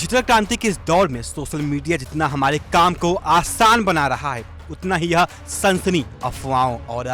Digital क्रांति के इस दौर में सोशल मीडिया जितना हमारे काम को आसान बना रहा है, उतना ही यह सनसनी, अफवाहों और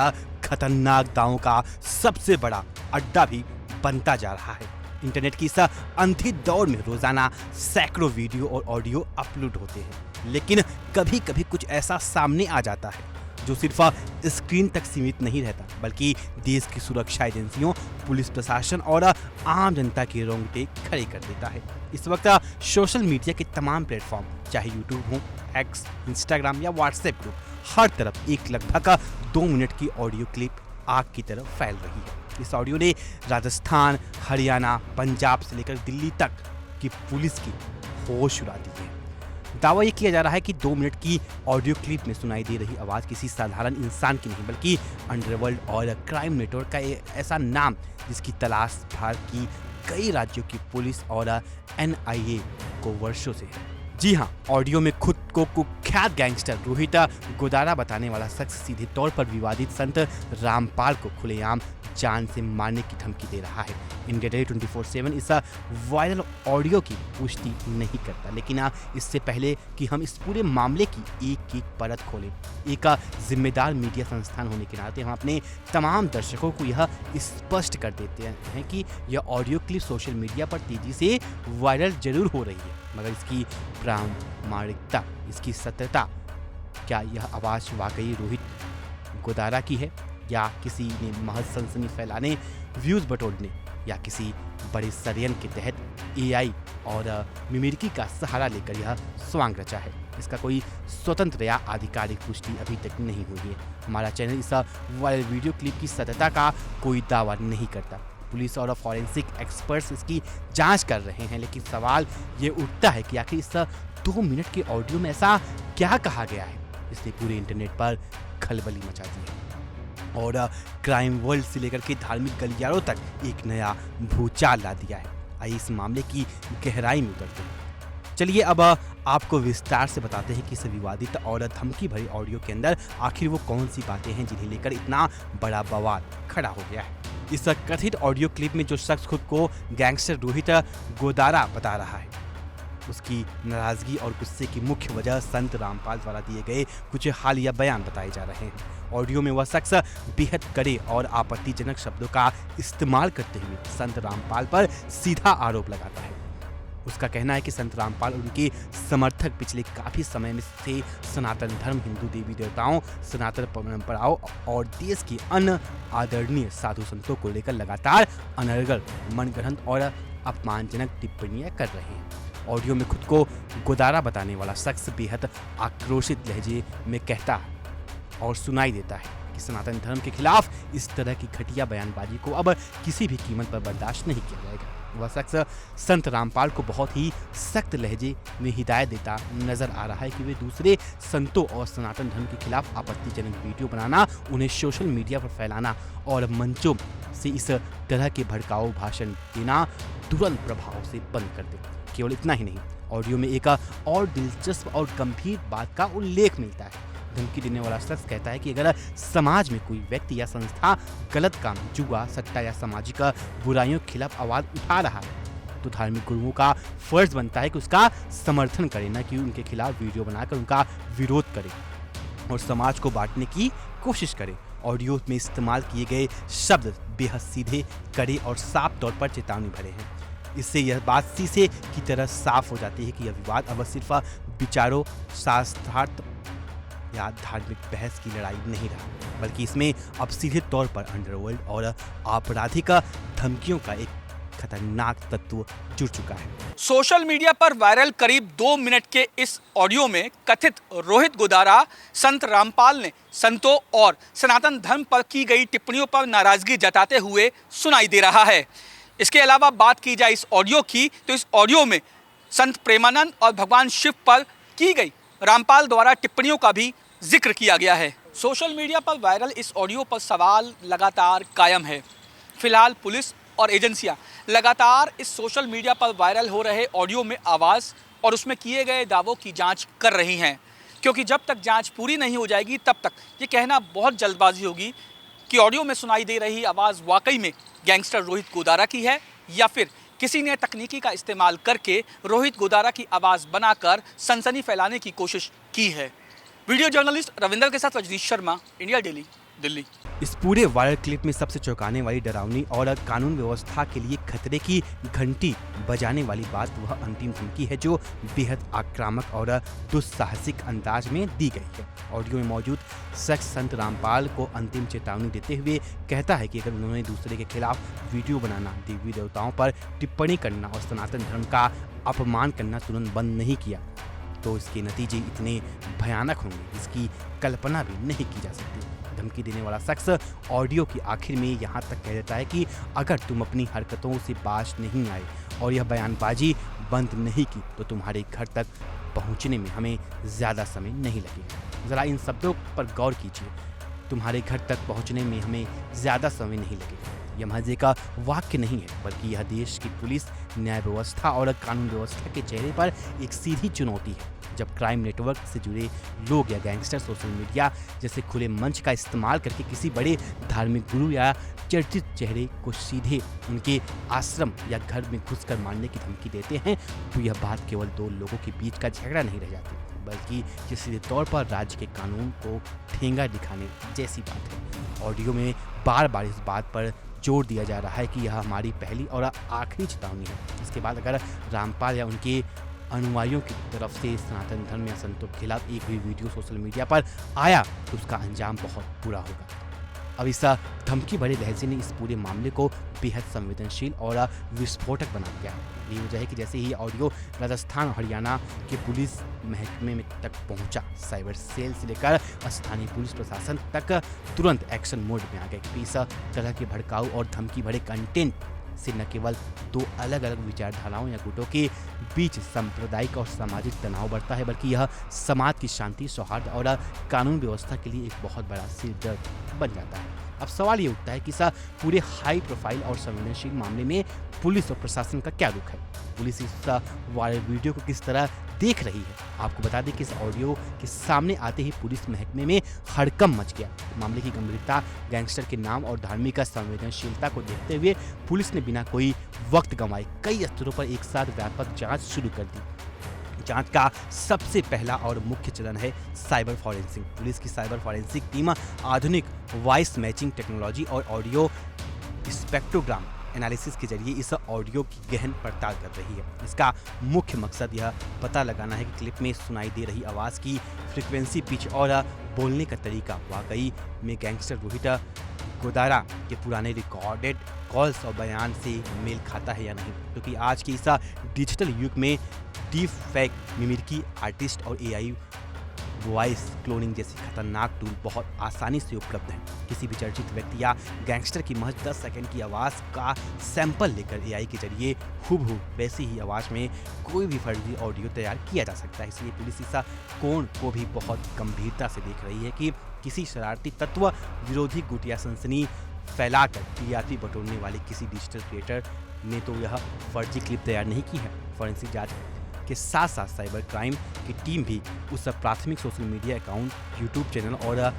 खतरनाक दावों का सबसे बड़ा अड्डा भी बनता जा रहा है। इंटरनेट की इस अंधी दौर में रोजाना सैकड़ों वीडियो और ऑडियो अपलोड होते हैं, लेकिन कभी कभी कुछ ऐसा सामने आ जाता है जो सिर्फ स्क्रीन तक सीमित नहीं रहता, बल्कि देश की सुरक्षा एजेंसियों, पुलिस प्रशासन और आम जनता के रोंगटे खड़े कर देता है। इस वक्त सोशल मीडिया के तमाम प्लेटफॉर्म, चाहे यूट्यूब हो, एक्स, इंस्टाग्राम या व्हाट्सएप ग्रुप, हर तरफ एक लगभग 2 मिनट की ऑडियो क्लिप आग की तरफ फैल रही है। इस ऑडियो ने राजस्थान, हरियाणा, पंजाब से लेकर दिल्ली तक की पुलिस की होश उड़ा दी है। दावा यह किया जा रहा है कि 2 मिनट की ऑडियो क्लिप में सुनाई दे रही आवाज किसी साधारण इंसान की नहीं, बल्कि अंडरवर्ल्ड और क्राइम नेटवर्क का ऐसा नाम जिसकी तलाश भारत की कई राज्यों की पुलिस और NIA को वर्षों से है। जी हाँ, ऑडियो में खुद को कुख्यात गैंगस्टर रोहित गोदारा बताने वाला शख्स सीधे तौर पर विवादित संत रामपाल को खुलेआम जान से मारने की धमकी दे रहा है। इंडिया टुडे 24/7 इस वायरल ऑडियो की पुष्टि नहीं करता, लेकिन इससे पहले कि हम इस पूरे मामले की एक एक परत खोलें, एक जिम्मेदार मीडिया संस्थान होने के नाते हम अपने तमाम दर्शकों को यह स्पष्ट कर देते हैं कि यह ऑडियो क्लिप सोशल मीडिया पर तेजी से वायरल जरूर हो रही है, मगर इसकी प्रामाणिकता, इसकी सत्यता, क्या यह आवाज वाकई रोहित गोदारा की है या किसी ने महज सनसनी फैलाने, व्यूज बटोरने या किसी बड़े षड्यंत्र के तहत AI और मिमिक्री का सहारा लेकर यह स्वांग रचा है। इसका कोई स्वतंत्र या आधिकारिक पुष्टि अभी तक नहीं हुई है। हमारा चैनल इस वायरल वीडियो क्लिप की सत्यता का कोई दावा नहीं करता। पुलिस और फॉरेंसिक एक्सपर्ट्स इसकी जांच कर रहे हैं, लेकिन सवाल ये उठता है कि आखिर इस 2 मिनट के ऑडियो में ऐसा क्या कहा गया है इसने पूरे इंटरनेट पर खलबली मचा दी है और क्राइम वर्ल्ड से लेकर के धार्मिक गलियारों तक एक नया भूचाल ला दिया है। आइए इस मामले की गहराई में उतरते हैं। चलिए अब आपको विस्तार से बताते हैं कि इस विवादित और धमकी भरी ऑडियो के अंदर आखिर वो कौन सी बातें हैं जिन्हें लेकर इतना बड़ा बवाल खड़ा हो गया है। इस कथित ऑडियो क्लिप में जो शख्स खुद को गैंगस्टर रोहित गोदारा बता रहा है, उसकी नाराजगी और गुस्से की मुख्य वजह संत रामपाल द्वारा दिए गए कुछ हालिया बयान बताए जा रहे हैं। ऑडियो में वह शख्स बेहद कड़े और आपत्तिजनक शब्दों का इस्तेमाल करते हुए संत रामपाल पर सीधा आरोप लगाता है। उसका कहना है कि संत रामपाल और उनके समर्थक पिछले काफी समय से सनातन धर्म, हिंदू देवी देवताओं, सनातन परंपराओं और देश के अन्य आदरणीय साधु संतों को लेकर लगातार अनर्गल, मनगढ़ंत और अपमानजनक टिप्पणियां कर रहे हैं। ऑडियो में खुद को गोदारा बताने वाला शख्स बेहद आक्रोशित लहजे में कहता है और सुनाई देता है कि सनातन धर्म के खिलाफ इस तरह की घटिया बयानबाजी को अब किसी भी कीमत पर बर्दाश्त नहीं किया जाएगा। वह शख्स संत रामपाल को बहुत ही सख्त लहजे में हिदायत देता नजर आ रहा है कि वे दूसरे संतों और सनातन धर्म के खिलाफ आपत्तिजनक वीडियो बनाना, उन्हें सोशल मीडिया पर फैलाना और मंचों से इस तरह के भड़काऊ भाषण देना तुरंत प्रभाव से बंद कर दे। केवल इतना ही नहीं, ऑडियो में एक और दिलचस्प और गंभीर बात का उल्लेख मिलता है। धमकी देने वाला शख्स कहता है कि अगर समाज में कोई व्यक्ति या संस्था गलत काम, जुआ, सट्टा या सामाजिक बुराइयों के खिलाफ आवाज उठा रहा है, तो धार्मिक गुरुओं का फर्ज बनता है कि उसका समर्थन करे, न कि उनके खिलाफ वीडियो बनाकर उनका विरोध करे और समाज को बांटने की कोशिश करे। ऑडियो में इस्तेमाल किए गए शब्द बेहद सीधे, कड़े और साफ तौर पर चेतावनी भरे हैं। इससे यह बात शीशे की तरह साफ हो जाती है कि यह विवाद अब सिर्फ विचारों, शास्त्रार्थ या धार्मिक बहस की लड़ाई नहीं रहा, बल्कि इसमें अब सीधे तौर पर अंडरवर्ल्ड और आपराधिक धमकियों का एक खतरनाक तत्व जुड़ चुका है। सोशल मीडिया पर वायरल करीब 2 मिनट के इस ऑडियो में कथित रोहित गोदारा संत रामपाल ने संतों और सनातन धर्म पर की गई टिप्पणियों पर नाराजगी जताते हुए सुनाई दे रहा है। इसके अलावा बात की जाए इस ऑडियो की, तो इस ऑडियो में संत प्रेमानंद और भगवान शिव पर की गई रामपाल द्वारा टिप्पणियों का भी जिक्र किया गया है। सोशल मीडिया पर वायरल इस ऑडियो पर सवाल लगातार कायम है। फिलहाल पुलिस और एजेंसियां लगातार इस सोशल मीडिया पर वायरल हो रहे ऑडियो में आवाज़ और उसमें किए गए दावों की जांच कर रही हैं, क्योंकि जब तक जांच पूरी नहीं हो जाएगी तब तक ये कहना बहुत जल्दबाजी होगी कि ऑडियो में सुनाई दे रही आवाज़ वाकई में गैंगस्टर रोहित गोदारा की है या फिर किसी ने तकनीकी का इस्तेमाल करके रोहित गोदारा की आवाज़ बनाकर सनसनी फैलाने की कोशिश की है। वीडियो जर्नलिस्ट रविंदर के साथ रजनीश शर्मा, इंडिया डेली, दिल्ली। इस पूरे वायरल क्लिप में सबसे चौंकाने वाली, डरावनी और कानून व्यवस्था के लिए खतरे की घंटी बजाने वाली बात वह अंतिम धमकी है जो बेहद आक्रामक और दुस्साहसिक अंदाज में दी गई है। ऑडियो में मौजूद शख्स संत रामपाल को अंतिम चेतावनी देते हुए कहता है कि अगर उन्होंने दूसरे के खिलाफ वीडियो बनाना, देवी देवताओं पर टिप्पणी करना और सनातन धर्म का अपमान करना तुरंत बंद नहीं किया तो इसके नतीजे इतने भयानक होंगे जिसकी कल्पना भी नहीं की जा सकती। धमकी देने वाला शख्स ऑडियो की आखिर में यहाँ तक कह देता है कि अगर तुम अपनी हरकतों से बाज नहीं आए और यह बयानबाजी बंद नहीं की तो तुम्हारे घर तक पहुँचने में हमें ज़्यादा समय नहीं लगेगा। ज़रा इन शब्दों पर गौर कीजिए, तुम्हारे घर तक पहुँचने में हमें ज़्यादा समय नहीं लगेगा। यह महज एक वाक्य नहीं है बल्कि यह देश की पुलिस, न्याय व्यवस्था और कानून व्यवस्था के चेहरे पर एक सीधी चुनौती है। जब क्राइम नेटवर्क से जुड़े लोग या गैंगस्टर सोशल मीडिया जैसे खुले मंच का इस्तेमाल करके किसी बड़े धार्मिक गुरु या चर्चित चेहरे को सीधे उनके आश्रम या घर में घुसकर मारने की धमकी देते हैं तो यह बात केवल दो लोगों के बीच का झगड़ा नहीं रह जाती बल्कि ये सीधे तौर पर राज्य के कानून को ठेंगा दिखाने जैसी बात है। ऑडियो में बार बार इस बात पर जोर दिया जा रहा है कि यह हमारी पहली और आखिरी चेतावनी है। इसके बाद अगर रामपाल या उनके अनुयायियों की तरफ से सनातन धर्म या संतों के खिलाफ एक भी वीडियो सोशल मीडिया पर आया तो उसका अंजाम बहुत बुरा होगा। अब इस धमकी भरे लहजे ने इस पूरे मामले को बेहद संवेदनशील और विस्फोटक बना दिया है। यही वजह है कि जैसे ही ऑडियो राजस्थान और हरियाणा के पुलिस महकमे में तक पहुंचा, साइबर सेल से लेकर स्थानीय पुलिस प्रशासन तक तुरंत एक्शन मोड में आ गए। इस तरह के भड़काऊ और धमकी भरे कंटेंट से न केवल दो अलग अलग विचारधाराओं या गुटों के बीच सांप्रदायिक और सामाजिक तनाव बढ़ता है बल्कि यह समाज की शांति, सौहार्द और कानून व्यवस्था के लिए एक बहुत बड़ा सिरदर्द बन जाता है। अब सवाल ये उठता है कि इस पूरे हाई प्रोफाइल और संवेदनशील मामले में पुलिस और प्रशासन का क्या रुख है। पुलिस इस वायरल वीडियो को किस तरह देख रही है। आपको बता दें कि इस ऑडियो के सामने आते ही पुलिस महकमे में हड़कंप मच गया। मामले की गंभीरता, गैंगस्टर के नाम और धार्मिक संवेदनशीलता को देखते हुए पुलिस ने बिना कोई वक्त गंवाए कई स्तरों पर एक साथ व्यापक जांच शुरू कर दी। जांच का सबसे पहला और मुख्य चरण है साइबर फॉरेंसिक। पुलिस की साइबर फॉरेंसिक टीम आधुनिक वॉइस मैचिंग टेक्नोलॉजी और ऑडियो स्पेक्ट्रोग्राम एनालिसिस के जरिए इस ऑडियो की गहन पड़ताल कर रही है। इसका मुख्य मकसद यह पता लगाना है कि क्लिप में सुनाई दे रही आवाज़ की फ्रीक्वेंसी, पिच और बोलने का तरीका वाकई में गैंगस्टर रोहित गोदारा के पुराने रिकॉर्डेड कॉल्स और बयान से मेल खाता है या नहीं। क्योंकि आज के इस डिजिटल युग में डीप फेक, मिमिक्री आर्टिस्ट और एआई वॉइस क्लोनिंग जैसी खतरनाक टूल बहुत आसानी से उपलब्ध हैं। किसी भी चर्चित व्यक्ति या गैंगस्टर की महज 10 सेकंड की आवाज़ का सैंपल लेकर एआई के जरिए हूबहू वैसी ही आवाज़ में कोई भी फर्जी ऑडियो तैयार किया जा सकता है। इसलिए पुलिस इस कोण को भी बहुत गंभीरता से देख रही है कि किसी शरारती तत्व, विरोधी गुट या सनसनी फैलाकर टीआरपी बटोरने वाले किसी डिजिटल क्रिएटर ने तो यह फर्जी क्लिप तैयार नहीं की है। फॉरेंसिक जांच के साथ साथ साइबर क्राइम की टीम भी उस प्राथमिक social media account, YouTube channel और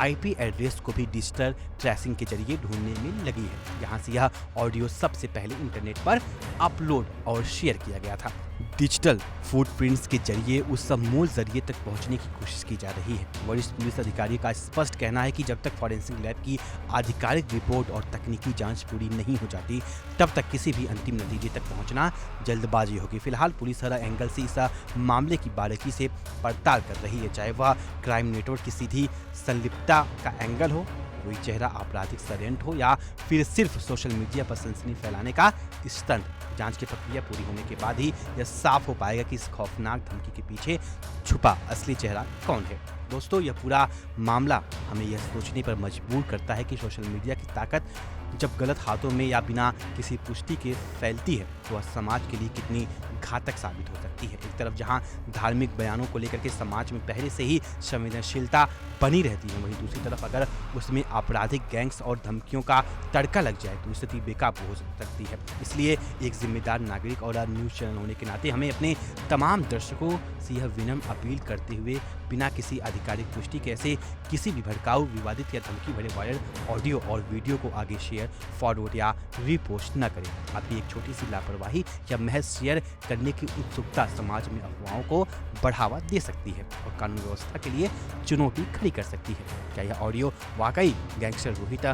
आईपी एड्रेस को भी डिजिटल ट्रेसिंग के जरिए ढूंढने में लगी है, जहां से यह ऑडियो सबसे पहले इंटरनेट पर अपलोड और शेयर किया गया था। डिजिटल फुटप्रिंट्स के जरिए उस मूल जरिए तक पहुंचने की कोशिश की जा रही है। वरिष्ठ पुलिस अधिकारी का स्पष्ट कहना है कि जब तक फॉरेंसिक लैब की आधिकारिक रिपोर्ट और तकनीकी जांच पूरी नहीं हो जाती तब तक किसी भी अंतिम नतीजे तक पहुंचना जल्दबाजी होगी। फिलहाल पुलिस हर एंगल से इस मामले की बारीकी से पड़ताल कर रही है, चाहे वह क्राइम नेटवर्क की सीधी संलिप्तता का एंगल हो, कोई चेहरा आपराधिक षड्यंत्र हो या फिर सिर्फ सोशल मीडिया पर सनसनी फैलाने का स्टंट। जांच की प्रक्रिया पूरी होने के बाद ही यह साफ हो पाएगा कि इस खौफनाक धमकी के पीछे छुपा असली चेहरा कौन है। दोस्तों, यह पूरा मामला हमें यह सोचने पर मजबूर करता है कि सोशल मीडिया की ताकत जब गलत हाथों में या बिना किसी पुष्टि के फैलती है तो वह समाज के लिए कितनी घातक साबित हो सकती है। एक तरफ जहां धार्मिक बयानों को लेकर के समाज में पहले से ही संवेदनशीलता बनी रहती है, वहीं दूसरी तरफ अगर उसमें आपराधिक गैंग्स और धमकियों का तड़का लग जाए तो स्थिति बेकाबू हो सकती है। इसलिए एक जिम्मेदार नागरिक और न्यूज़ चैनल होने के नाते हमें अपने तमाम दर्शकों से यह विनम्र अपील करते हुए बिना किसी आधिकारिक पुष्टि के ऐसे किसी भी भड़काऊ, विवादित या धमकी भरे वायरल ऑडियो और वीडियो को आगे शेयर, फॉरवर्ड या रीपोस्ट न करें। आपकी एक छोटी सी लापरवाही या महज शेयर करने की उत्सुकता समाज में अफवाहों को बढ़ावा दे सकती है और कानून व्यवस्था के लिए चुनौती खड़ी कर सकती है। क्या यह ऑडियो वाकई गैंगस्टर रोहित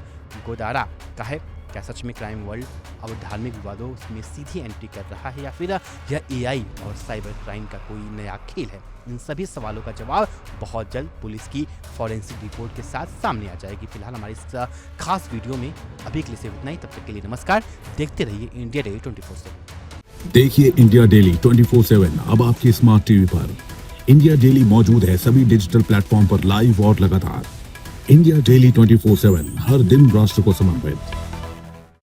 गोदारा का है? क्या सच में क्राइम वर्ल्ड अब धार्मिक विवादों में सीधी एंट्री कर रहा है या फिर यह एआई और साइबर क्राइम का कोई नया खेल है? इन सभी सवालों का जवाब बहुत जल्द पुलिस की फॉरेंसिक रिपोर्ट के साथ सामने आ जाएगी। फिलहाल हमारी इस खास वीडियो में अभी के लिए सिर्फ इतना ही। तब तक के लिए नमस्कार। देखते रहिए इंडिया डेली 24/7। देखिए इंडिया डेली 24/7 अब आपके स्मार्ट टीवी पर। इंडिया डेली मौजूद है सभी डिजिटल प्लेटफॉर्म पर लाइव और लगातार। इंडिया डेली 24/7 हर दिन राष्ट्र को समर्पित।